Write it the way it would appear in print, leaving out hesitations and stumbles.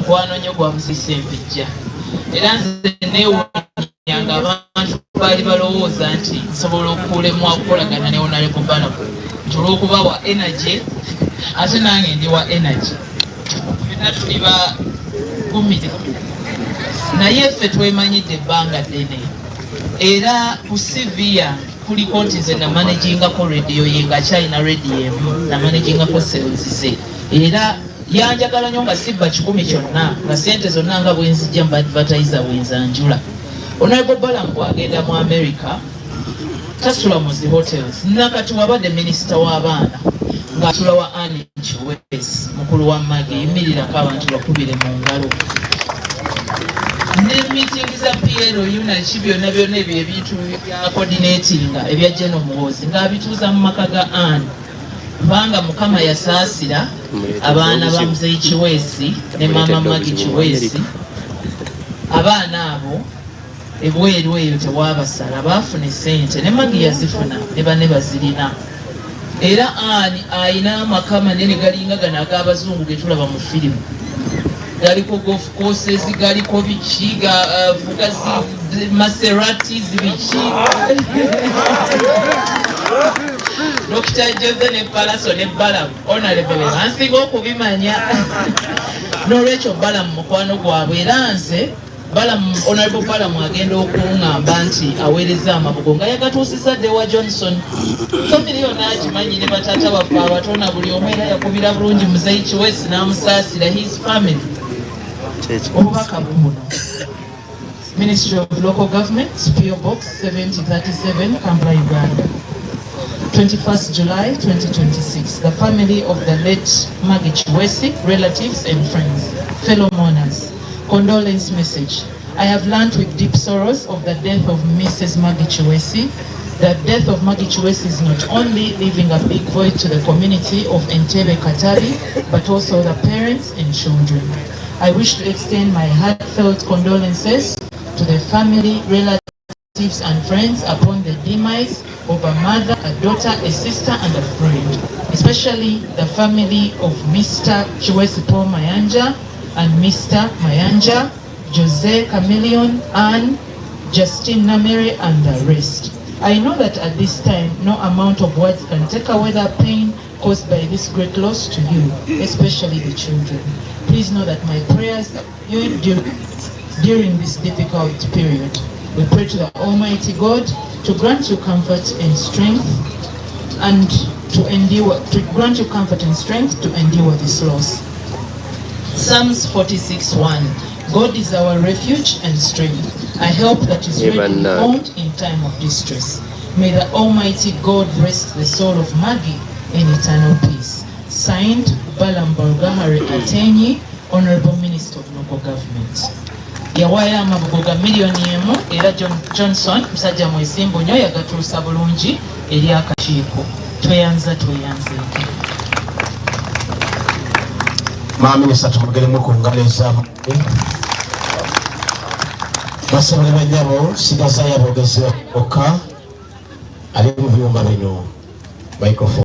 mukwano nnyo gwa musisi empijja era nze neewunyanga abantu baali balowooza nti nsobola okulemwa okukolagana ne Honorable Balamu nti olw'okuba wa energy ate nange ndi wa energy fenna tuli ba gumire naye ffe twemanyidde ebbanga ddene era ku CV yange kuliko nti nze namanagingako rediyo ye nga China radio emu namanagingako sales ze era yanjagala nnyo nga sibba 10 kyonna nga sente zonna nga bwenzijja mu advertiser bwenzanjula. Honorable Balamu bw'agenda mu America tasula mu zi hotels nakati wabadde minisita w'abaana ng'atula wa Annie Chiwesi mukulu wa Magi yimirirako abantu bakubire mu ngalo ne meeting za PLO UNACHI byonna ebyo ebintu bya coordinating ebya General Muhoozi ng'abituuza mu maka ga Annie kubanga Mukama yasaasira abaana ba Muzeeyi Chiwesi ne Mama Magi Chiwesi abaana abo ebweru eyo tewabasala baafuna essente ne Magi yazifuna ne banne bazirina era Annie ayina amaka manene galinga gano ag'abazungu ge tulaba mu firimu galiko golf courses galiko biki gavuga Maserati biki Dr. Jose ne Palaso ne Balamu Honorable ansinga okubimanya n'olwekyo Balamu mukwano gwabwe era nze Balamu Honorable Balamu agenda okuŋŋamba nti aweereza amabugo nga yagatuusiza Dewa Johnson family yonna akimanyi ne bataata baffe abatona buli omu era yakubira bulungi Muzeeyi Chiwesi n'amusaasira his family obubaka buno Ministry of Local Government PO Box 7037 Kampala, Uganda 21st July 2026. The family of the late Magi Chiwesi, relatives and friends, fellow mourners, condolence message. I have learned with deep sorrows of the death of Mrs. Magi Chiwesi. The death of Magi Chiwesi is not only leaving a big void to the community of Entebbe Katabi, but also the parents and children. I wish to extend my heartfelt condolences to the family, relatives and friends upon the demise of a mother, a daughter, a sister and a friend, especially the family of Mr. Chiwesi Paul Mayanja and Mr. Mayanja, Jose Chameleon, Anne, Justine Namere and the rest. I know that at this time no amount of words can take away the pain caused by this great loss to you, especially the children. Please know that my prayers are during this difficult period. We pray to the Almighty God to grant you comfort and strength and to grant you comfort and strength to endure this loss. Psalms 46:1. God is our refuge and strength, a help that is readily found in time of distress. May the Almighty God rest the soul of Magi in eternal peace. Signed, Balamu Barugahare Atenyi, Honorable Minister of Local Government. Yawaya amabugo ga miliyoni emu era Johnson musajja mwesimbu nnyo yagatuusa bulungi eri akakiiko. Tweyanza. Minisita tumugeremu ku ngalo ezaamu basabire banyabo sigaza yabogezi bokka ali mu byuma bino microphone.